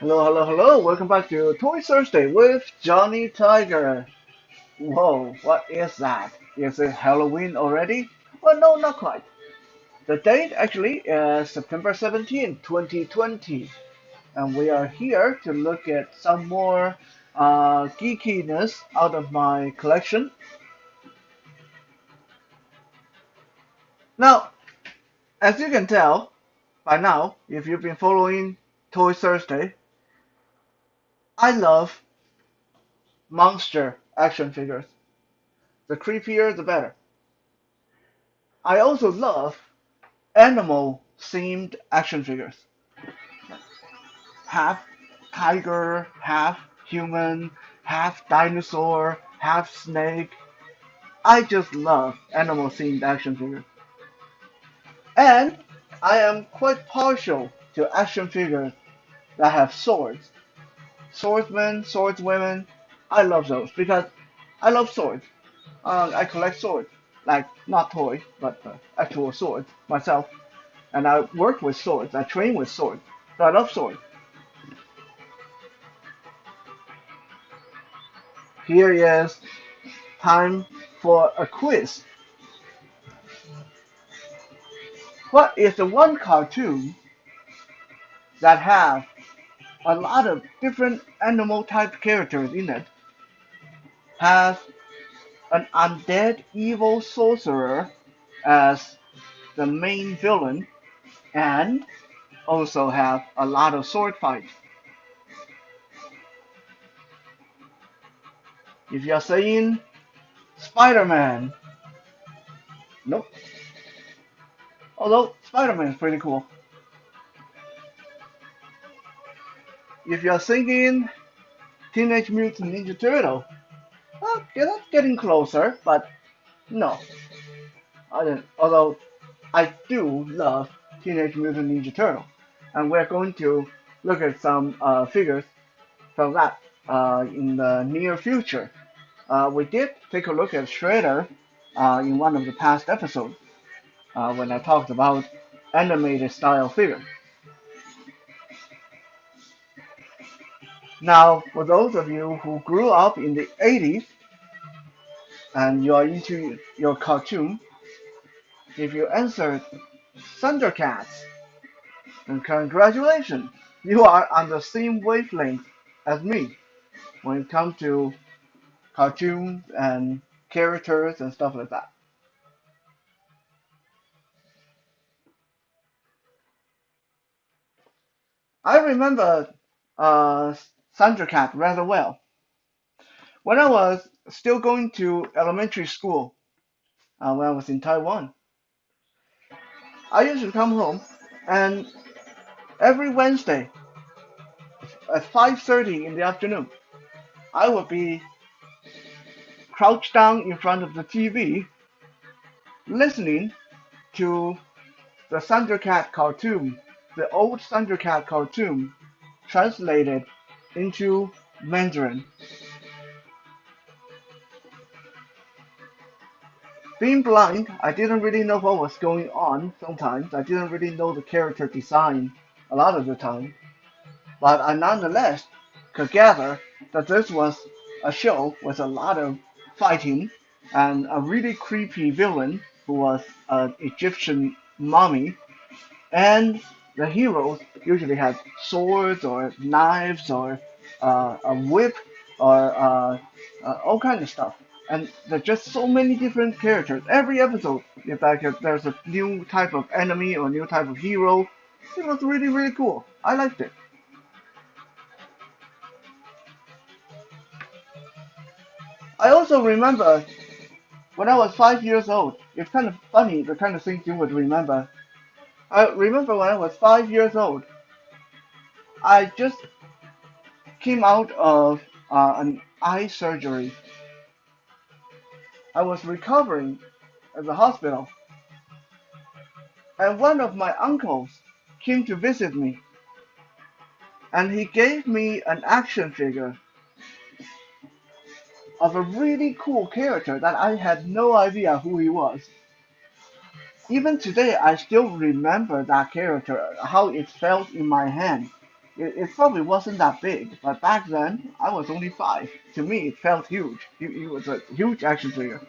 Hello, hello, hello. Welcome back to Toy Thursday with Johnny Tiger. Whoa, what is that? Is it Halloween already? Well, no, not quite. The date actually is September 17th, 2020. And we are here to look at some more geekiness out of my collection. Now, as you can tell by now, if you've been following Toy Thursday, I love monster action figures. The creepier, the better. I also love animal themed action figures. Half tiger, half human, half dinosaur, half snake. I just love animal themed action figures. And I am quite partial to action figures that have swords. Swordsmen, swordswomen, I love those because I love swords. I collect swords, like not toy, but actual swords myself. And I work with swords. I train with swords. So I love swords. Here is time for a quiz. What is the one cartoon that have a lot of different animal type characters in it, has an undead evil sorcerer as the main villain, and also have a lot of sword fights? If you're saying Spider-Man, nope. Although Spider-Man is pretty cool. If you're thinking Teenage Mutant Ninja Turtle, well, that's getting closer, but no. I don't, although I do love Teenage Mutant Ninja Turtle, and we're going to look at some figures from that in the near future. We did take a look at Shredder in one of the past episodes when I talked about animated style figures. Now, for those of you who grew up in the 80s and you are into your cartoon, if you answered Thundercats, then congratulations, you are on the same wavelength as me when it comes to cartoons and characters and stuff like that. I remember uh, Thundercat rather well. When I was still going to elementary school, when I was in Taiwan, I used to come home, and every Wednesday at 5:30 in the afternoon, I would be crouched down in front of the TV listening to the Thundercat cartoon, the old Thundercat cartoon, translated into Mandarin. Being blind, I didn't really know what was going on sometimes. I didn't really know the character design a lot of the time. But I nonetheless could gather that this was a show with a lot of fighting and a really creepy villain who was an Egyptian mummy, and the heroes usually had swords or knives or a whip or all kinds of stuff. And there's just so many different characters. Every episode, in fact, there's a new type of enemy or new type of hero. It was really, really cool. I liked it. I also remember when I was 5 years old. It's kind of funny the kind of things you would remember. I remember when I was 5 years old, I just came out of an eye surgery. I was recovering at the hospital, and one of my uncles came to visit me, and he gave me an action figure of a really cool character that I had no idea who he was. even today, I still remember that character, how it felt in my hand. It probably wasn't that big, but back then I was only 5. To me, it felt huge. It was a huge action figure.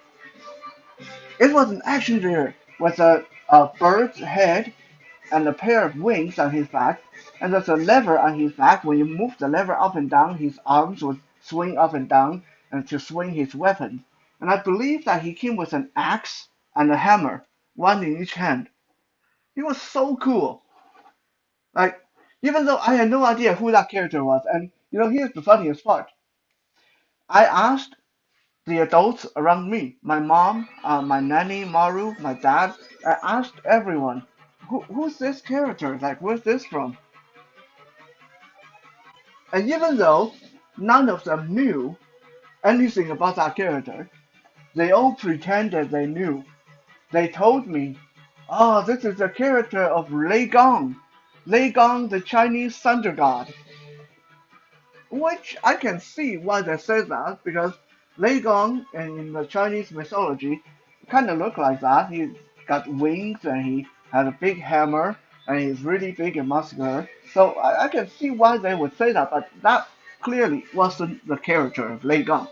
It was an action figure with a bird's head and a pair of wings on his back, and there's a lever on his back. When you move the lever up and down, his arms would swing up and down and to swing his weapon. And I believe that he came with an axe and a hammer, one in each hand. He was so cool. Like, even though I had no idea who that character was, and here's the funniest part. I asked the adults around me, my mom, my nanny, Maru, my dad, I asked everyone, who's this character? Like, where's this from? And even though none of them knew anything about that character, they all pretended they knew. They told me, oh, this is the character of Lei Gong. Lei Gong, the Chinese thunder god. Which I can see why they said that, because Lei Gong in the Chinese mythology kind of look like that. He's got wings and he has a big hammer and he's really big and muscular. So I can see why they would say that, but that clearly wasn't the character of Lei Gong.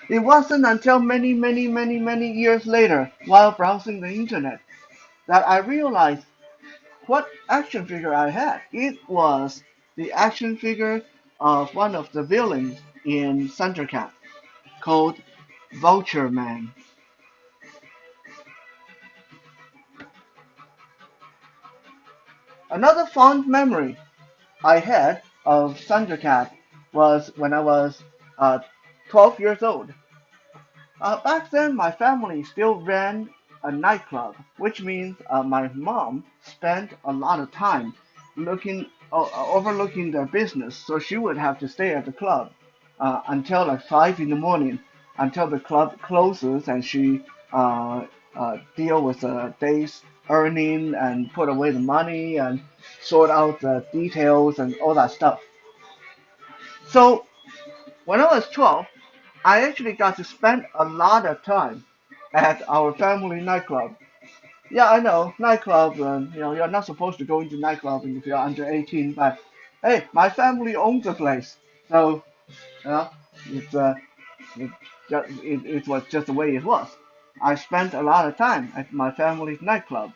It wasn't until many, many, many, many years later, while browsing the internet, that I realized what action figure I had. It was the action figure of one of the villains in Thundercats called Vultureman. Another fond memory I had of Thundercat was when I was 12 years old. Back then, my family still ran a nightclub, which means my mom spent a lot of time overlooking their business. So she would have to stay at the club until like 5 in the morning, until the club closes, and she deal with the day's earning and put away the money and sort out the details and all that stuff. So when I was 12, I actually got to spend a lot of time at our family nightclub. Yeah, I know, nightclub, you're not supposed to go into nightclub if you're under 18, but hey, my family owns the place. So, you know, it's, it, it was just the way it was. I spent a lot of time at my family's nightclub,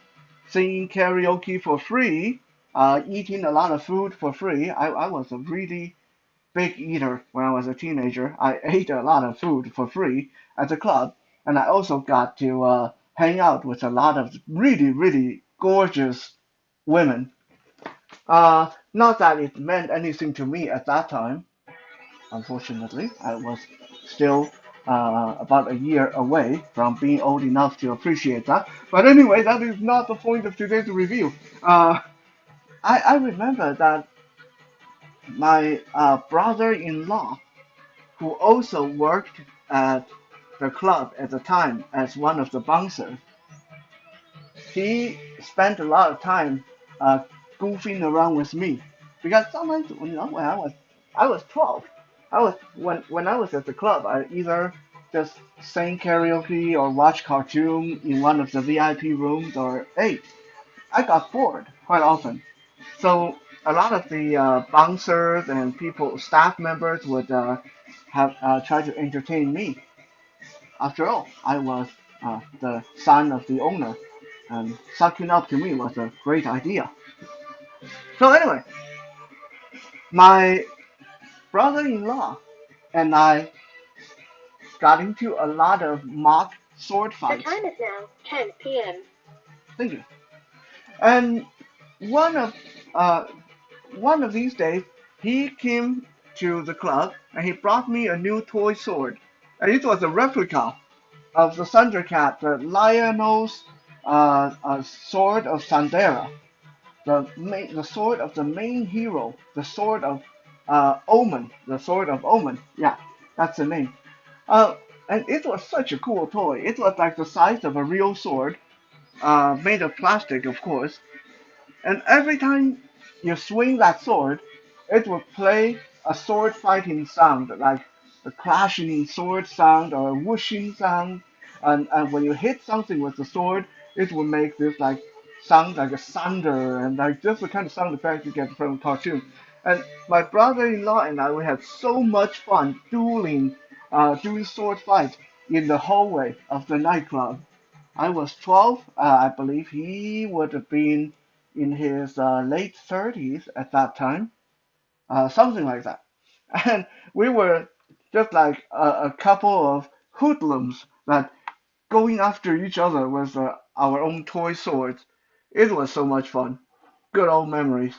singing karaoke for free, eating a lot of food for free. I was a really big eater when I was a teenager. I ate a lot of food for free at the club, and I also got to hang out with a lot of really, really gorgeous women. Not that it meant anything to me at that time, unfortunately. I was still about a year away from being old enough to appreciate that. But anyway, that is not the point of today's review. I remember that my brother-in-law, who also worked at the club at the time as one of the bouncers, he spent a lot of time uh, goofing around with me because sometimes when I was 12, when I was at the club, I either just sang karaoke or watch cartoon in one of the VIP rooms, or hey, I got bored quite often. So a lot of the bouncers and people, staff members would have try to entertain me. After all, I was the son of the owner, and sucking up to me was a great idea. So anyway, my brother-in-law and I got into a lot of mock sword The fights. time is now 10 p.m. Thank you. And one of uh, one of these days, he came to the club and he brought me a new toy sword. And it was a replica of the Thundercat, the Lionel's sword of Sandera, the sword of the main hero, the sword of Omen, the sword of Omen. Yeah, that's the name. Uh, and it was such a cool toy. It was like the size of a real sword, made of plastic, of course. And every time you swing that sword, it will play a sword fighting sound, like a clashing sword sound or a whooshing sound. and when you hit something with the sword, it will make this like sound like a thunder, and like just the kind of sound effect you get from a cartoon. And my brother-in-law and I, we had so much fun doing sword fight in the hallway of the nightclub. I was 12, I believe he would have been in his late 30s at that time, something like that. And we were just like a couple of hoodlums that going after each other with our own toy swords. It was so much fun. Good old memories.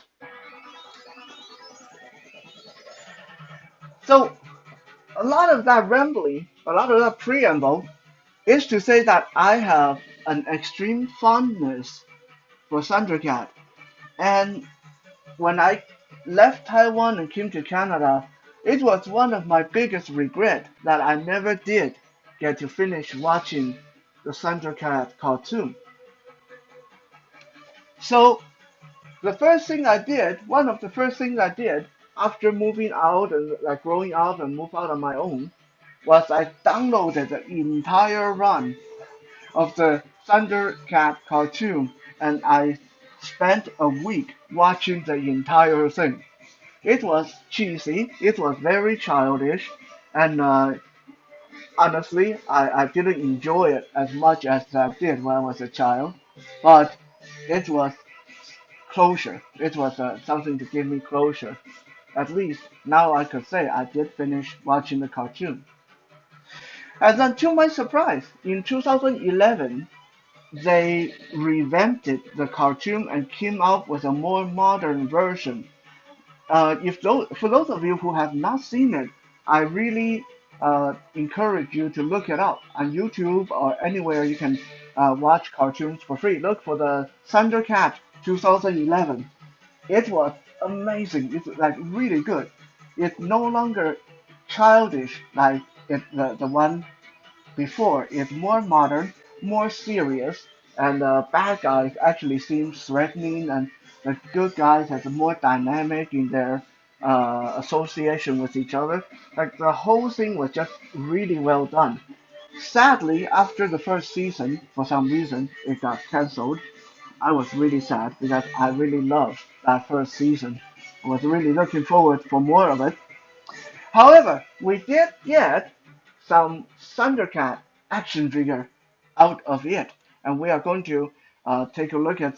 So, a lot of that rambling, a lot of that preamble is to say that I have an extreme fondness for Thundercat. And when I left Taiwan and came to Canada, it was one of my biggest regrets that I never did get to finish watching the Thundercat cartoon. So the first thing I did, one of the first things I did after moving out and like growing up and move out on my own, was I downloaded the entire run of the Thundercat cartoon and I spent a week watching the entire thing. It was cheesy, it was very childish, and honestly, I didn't enjoy it as much as I did when I was a child, but it was closure. It was something to give me closure. At least now I could say I did finish watching the cartoon. And then, to my surprise, in 2011, they revamped the cartoon and came out with a more modern version. If those, for those of you who have not seen it, I really encourage you to look it up on YouTube or anywhere you can watch cartoons for free. Look for the Thundercat 2011. It was amazing. It's like really good. It's no longer childish like the one before. It's more modern, more serious, and the bad guys actually seem threatening, and the good guys have more dynamic in their association with each other. Like the whole thing was just really well done. Sadly, after the first season, for some reason, it got cancelled. I was really sad because I really loved that first season. I was really looking forward for more of it. However, we did get some Thundercat action figure out of it, and we are going to take a look at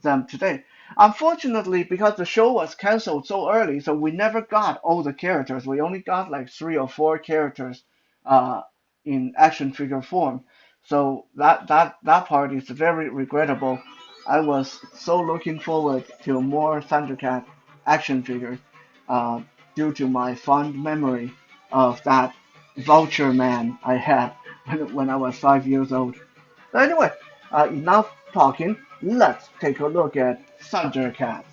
them today. Unfortunately, because the show was cancelled so early, so we never got all the characters. We only got like 3 or 4 characters uh, in action figure form. So that part is very regrettable. I was so looking forward to more Thundercat action figures uh, due to my fond memory of that Vultureman I had when I was 5 years old. So anyway, enough talking. Let's take a look at Thundercats.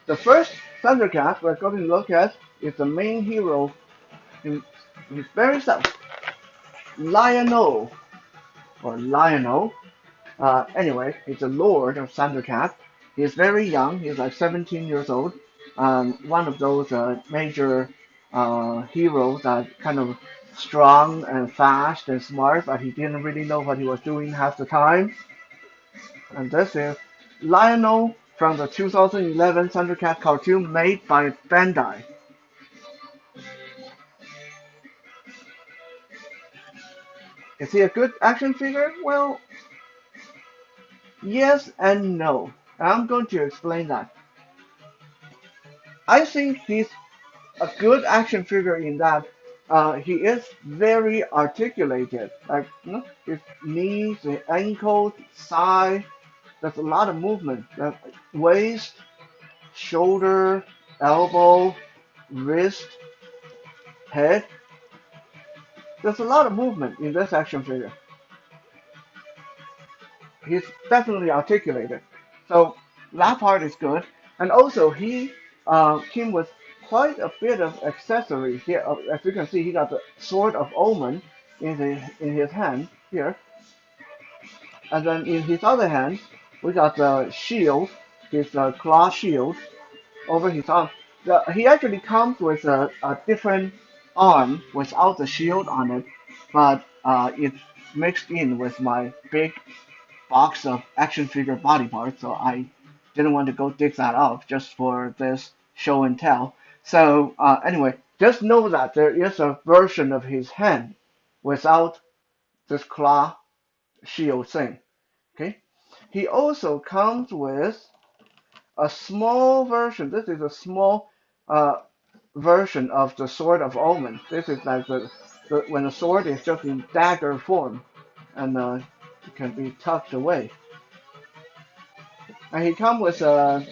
The first Thundercat we're going to look at is the main hero in his very self, Lionel, or Lionel. Anyway, he's a lord of Thundercat. He's very young. He's like 17 years old. One of those major heroes that kind of strong and fast and smart, but he didn't really know what he was doing half the time. And this is Lionel from the 2011 Thundercat cartoon made by Bandai. Is he a good action figure? Well, yes and no. I'm going to explain that. I think he's a good action figure in that he is very articulated. Like his knees, his ankles, thigh. There's a lot of movement. Waist, shoulder, elbow, wrist, head. There's a lot of movement in this action figure. He's definitely articulated. So that part is good. And also he came with quite a bit of accessory here. As you can see, he got the Sword of Omen in his hand here. And then in his other hand, we got the shield, his claw shield over his arm. He actually comes with a different arm without the shield on it, but it's mixed in with my big box of action figure body parts, so I didn't want to go dig that up just for this show and tell. So anyway, just know that there is a version of his hand without this claw shield thing. Okay. He also comes with a small version. This is a small version of the Sword of Omens. This is like when the sword is just in dagger form, and it can be tucked away. And he comes with a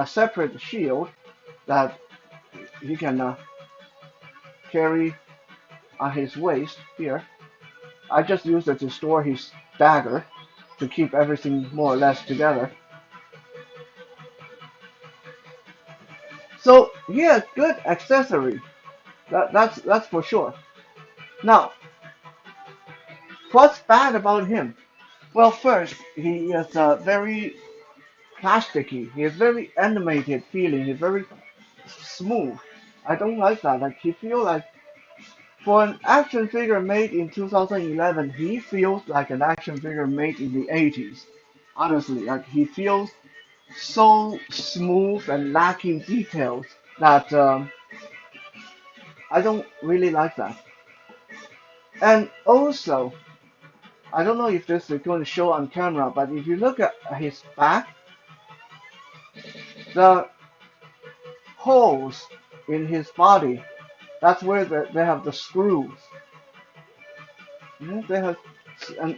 separate shield that he can carry on his waist here. I just use it to store his dagger to keep everything more or less together. So he has good accessory. That's for sure. Now, what's bad about him? Well, first, he is very plasticky. He is very animated feeling. He's very smooth. I don't like that. Like he feels like for an action figure made in 2011, he feels like an action figure made in the 80s. Honestly, like he feels so smooth and lacking details that I don't really like that. And also, I don't know if this is going to show on camera, but if you look at his back, the holes in his body, that's where they have the screws. They have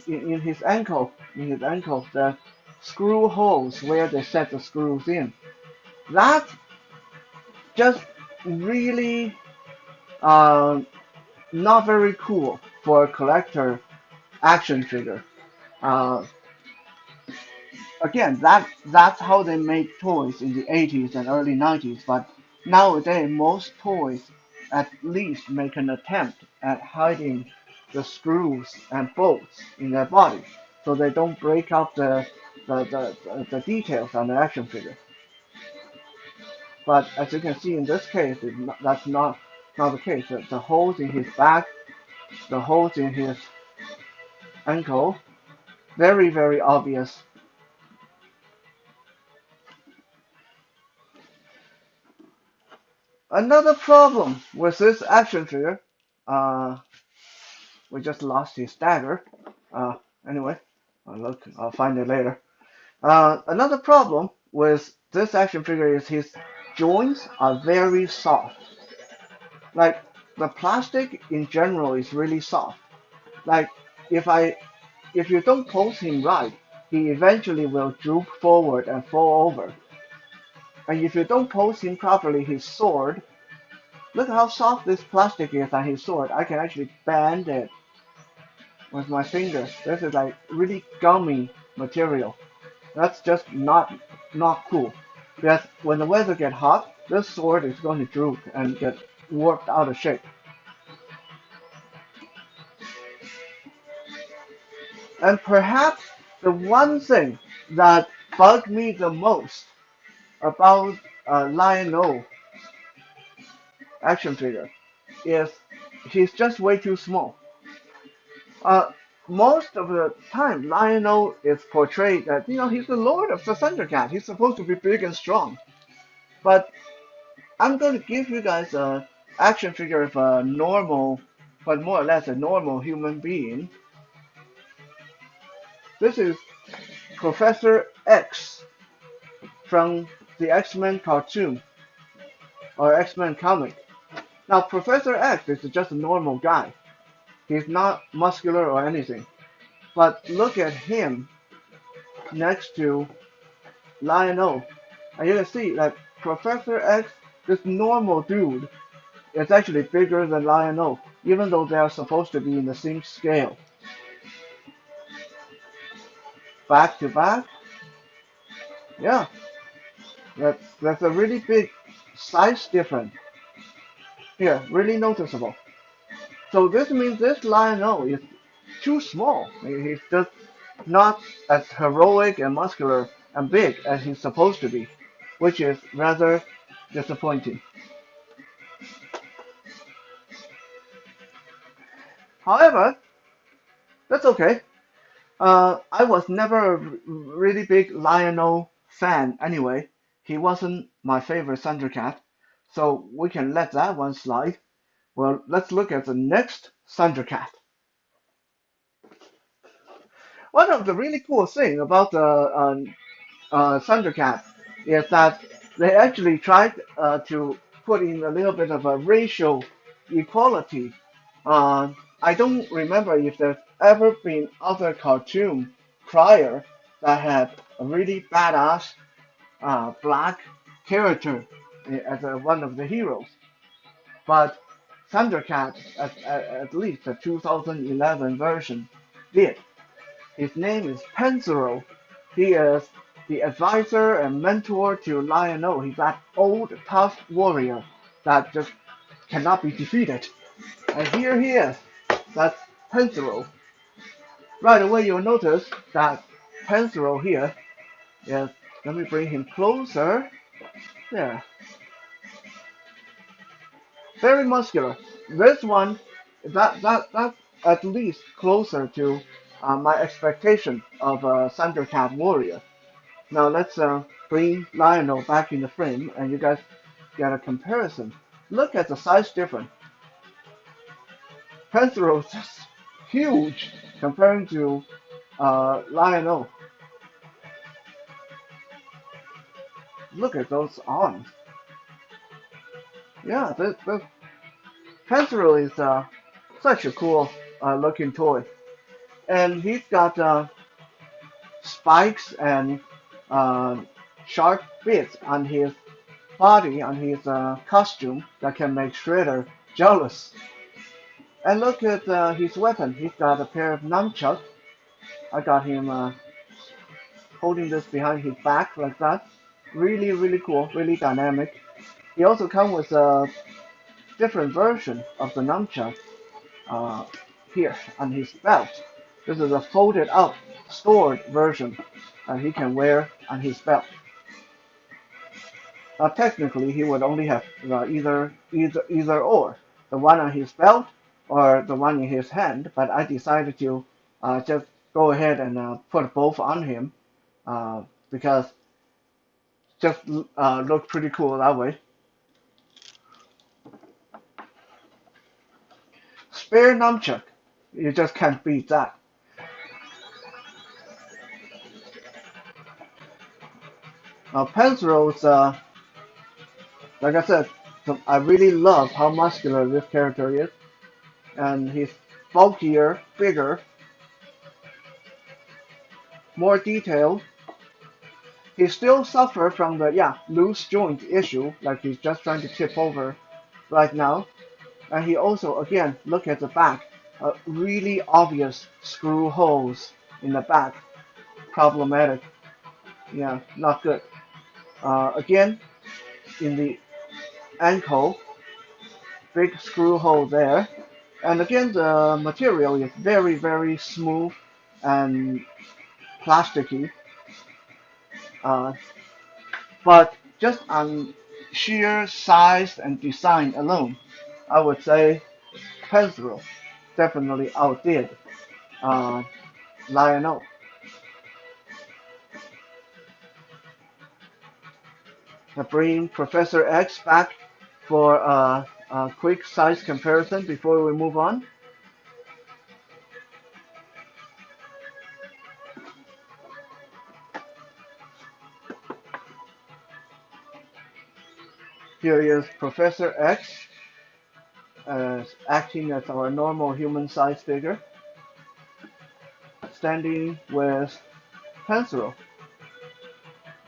in his ankle, the screw holes where they set the screws in. That just really not very cool for a collector action figure. Uh, Again, that's how they made toys in the 80s and early 90s. But nowadays, most toys at least make an attempt at hiding the screws and bolts in their body, so they don't break up the details on the action figure. But as you can see in this case, that's not the case. The holes in his back, the holes in his ankle, very obvious. Another problem with this action figure, uh, we just lost his dagger. Uh, anyway, I'll find it later. Another problem with this action figure is his joints are very soft. Like the plastic in general is really soft. Like if I if you don't pose him right, he eventually will droop forward and fall over. And if you don't pose him properly, his sword, look how soft this plastic is on his sword. I can actually bend it with my fingers. This is like really gummy material. That's just not cool. Because when the weather gets hot, this sword is going to droop and get warped out of shape. And perhaps the one thing that bugged me the most about Lion-O action figure is he's just way too small. Uh, Most of the time, Lion-O is portrayed that he's the lord of the Thundercat. He's supposed to be big and strong. But I'm going to give you guys a action figure of a normal, but more or less a normal human being. This is Professor X from the X-Men cartoon or X-Men comic. Now, Professor X is just a normal guy. He's not muscular or anything. But look at him next to Lion-O. And you can see that Professor X, this normal dude, is actually bigger than Lion-O, even though they are supposed to be in the same scale. Back to back, yeah, that's a really big size difference here, really noticeable. So this means this Lion-O is too small. He's just not as heroic and muscular and big as he's supposed to be, which is rather disappointing. However, that's okay. I was never a really big Lionel fan anyway. He wasn't my favorite Thundercat, so we can let that one slide. Well, let's look at the next Thundercat. One of the really cool things about the Thundercat is that they actually tried to put in a little bit of a racial equality. I don't remember if there's ever been other cartoon prior that had a really badass black character as one of the heroes. But Thundercat, at least the 2011 version, did. His name is Panzero. He is the advisor and mentor to Lion-O. He's that old, tough warrior that just cannot be defeated. And here he is. That's Panzero. Right away, you'll notice that Panzero here is. Let me bring him closer. There. Very muscular. This one, that's at least closer to my expectation of a Thundercat warrior. Now let's bring Lionel back in the frame, and you guys get a comparison. Look at the size difference. Panzero is just huge comparing to Lionel. Look at those arms. Yeah, this Panzero is such a cool looking toy, and he's got spikes and sharp bits on his body, on his costume that can make Shredder jealous. And look at his weapon. He's got a pair of nunchucks. I got him holding this behind his back like that. Really, really cool, really dynamic. He also comes with a different version of the nunchuck here on his belt. This is a folded up, stored version that he can wear on his belt. Technically, he would only have either or, the one on his belt or the one in his hand. But I decided to just go ahead and put both on him because just look pretty cool that way. Spare nunchuck, you just can't beat that. Now Panzero's, like I said, I really love how muscular this character is, and he's bulkier, bigger, more detailed. He still suffers from the loose joint issue, like he's just trying to tip over right now. And he also, again, look at the back, really obvious screw holes in the back. Problematic. Yeah, not good. Again, in the ankle, big screw hole there. And again, the material is very, very smooth and plasticky. But just on sheer size and design alone, I would say Panzero definitely outdid Lion-O. I bring Professor X back for a quick size comparison before we move on. Here is Professor X acting as our normal human size figure, standing with Panzero.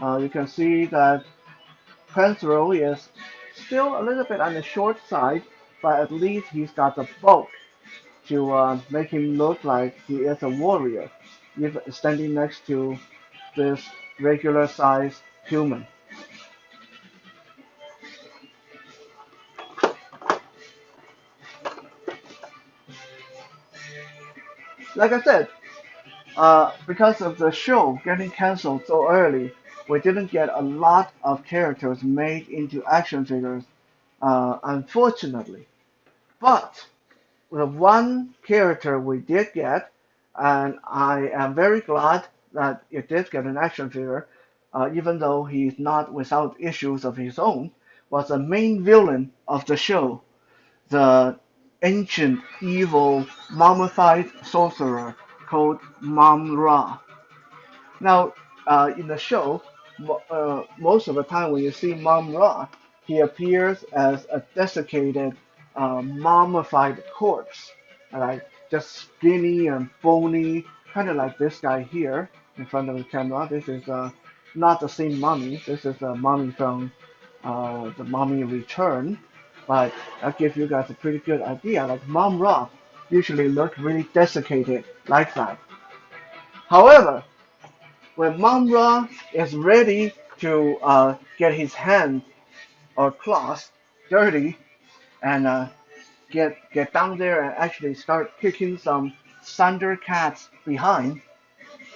You can see that Panzero is still a little bit on the short side, but at least he's got the bulk to make him look like he is a warrior, even standing next to this regular size human. Like I said, because of the show getting cancelled so early, we didn't get a lot of characters made into action figures, unfortunately. But the one character we did get, and I am very glad that it did get an action figure, even though he's not without issues of his own, was the main villain of the show, the ancient evil mummified sorcerer called Mam Ra. Now, in the show, most of the time when you see Mom Ra, he appears as a desiccated, mummified corpse, like just skinny and bony, kind of like this guy here in front of the camera. This is not the same mummy. This is a mummy from the Mummy Return, but that gives you guys a pretty good idea. Like Mom Ra usually look really desiccated like that. However, when Mamra is ready to get his hands or claws dirty and get down there and actually start kicking some Thundercats behind,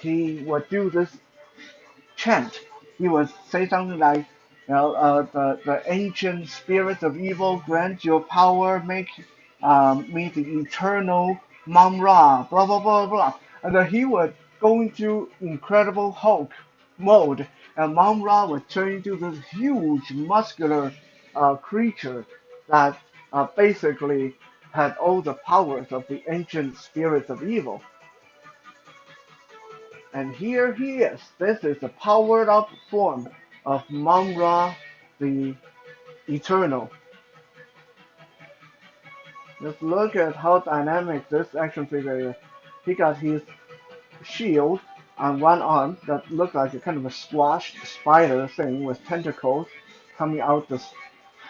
he would do this chant. He would say something like, the ancient spirits of evil grant your power, make me the eternal Mamra, blah blah blah blah. And then he would go into Incredible Hulk mode, and Mamra would turn into this huge muscular creature that basically had all the powers of the ancient spirits of evil. And here he is. This is the powered up form of Mamra the Eternal. Just look at how dynamic this action figure is. He got his shield on one arm that looked like a kind of a squashed spider thing with tentacles coming out the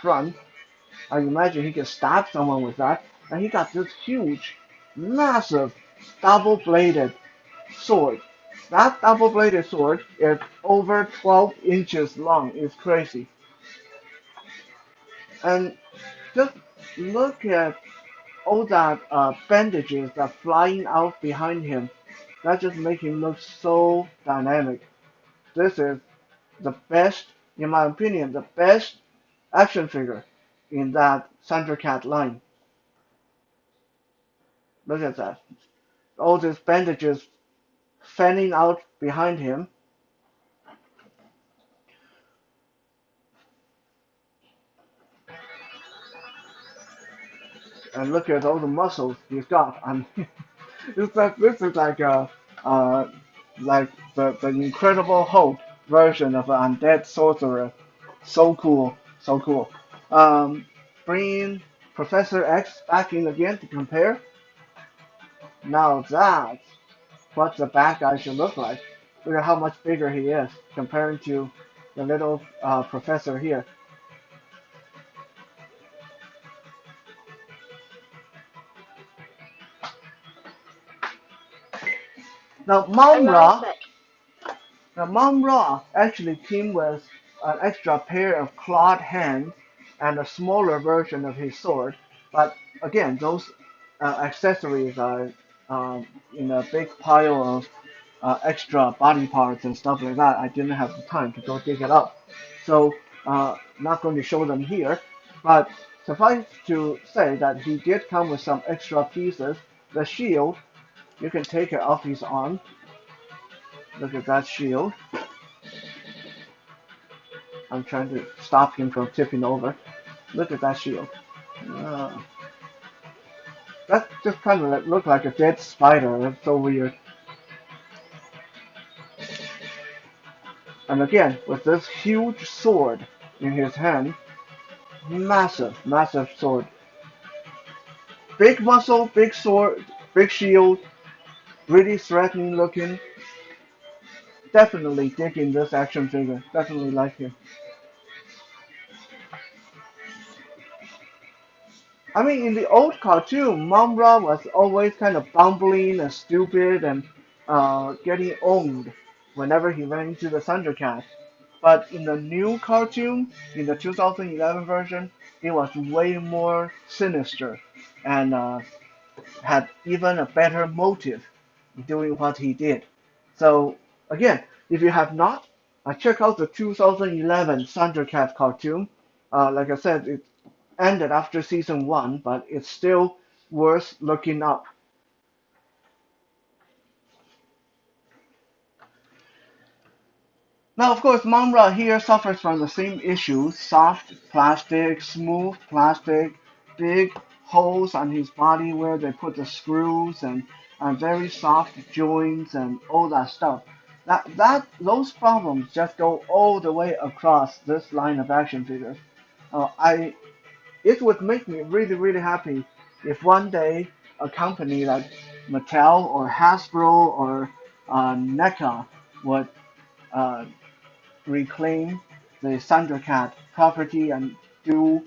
front. I imagine he could stab someone with that. And he got this huge, massive, double-bladed sword. That double-bladed sword is over 12 inches long. It's crazy. And just look at all that bandages that are flying out behind him. That just makes him look so dynamic. This is the best, in my opinion, the best action figure in that Thundercat line. Look at that. All these bandages fanning out behind him. And look at all the muscles he's got. I mean, this is like the Incredible Hulk version of an undead sorcerer. So cool, so cool. Bringing Professor X back in again to compare. Now that's what the bad guy should look like. Look at how much bigger he is comparing to the little professor here. Now Mamra, actually came with an extra pair of clawed hands and a smaller version of his sword. But again, those accessories are in a big pile of extra body parts and stuff like that. I didn't have the time to go dig it up, so not going to show them here. But suffice to say that he did come with some extra pieces. The shield, you can take it off his arm. Look at that shield. I'm trying to stop him from tipping over. Look at that shield. Uh, that just kind of looked like a dead spider. That's so weird. And again, with this huge sword in his hand, massive, massive sword. Big muscle, big sword, big shield, really threatening looking. Definitely digging this action figure. Definitely like him. I mean, in the old cartoon, Mamra was always kind of bumbling and stupid and getting owned whenever he ran into the Thundercats. But in the new cartoon, in the 2011 version, he was way more sinister and had even a better motive in doing what he did. So again, if you have not, check out the 2011 Thundercats cartoon. Like I said, it ended after season one, but it's still worth looking up. Now, of course, Mumra here suffers from the same issues: soft plastic, smooth plastic, big holes on his body where they put the screws, and very soft joints and all that stuff. Those problems just go all the way across this line of action figures. I It would make me really, really happy if one day a company like Mattel or Hasbro or NECA would uh, reclaim the Thundercat property and do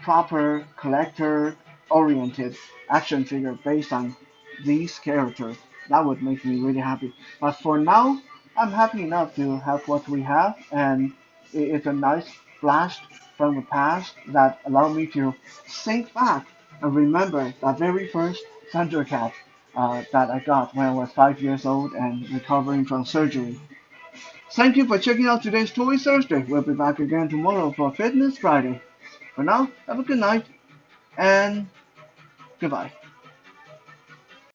proper collector-oriented action figure based on these characters. That would make me really happy. But for now, I'm happy enough to have what we have, and it's a nice blast from the past that allowed me to think back and remember that very first Thundercat that I got when I was 5 years old and recovering from surgery. Thank you for checking out today's Toy Thursday. We'll be back again tomorrow for Fitness Friday. For now, have a good night and goodbye.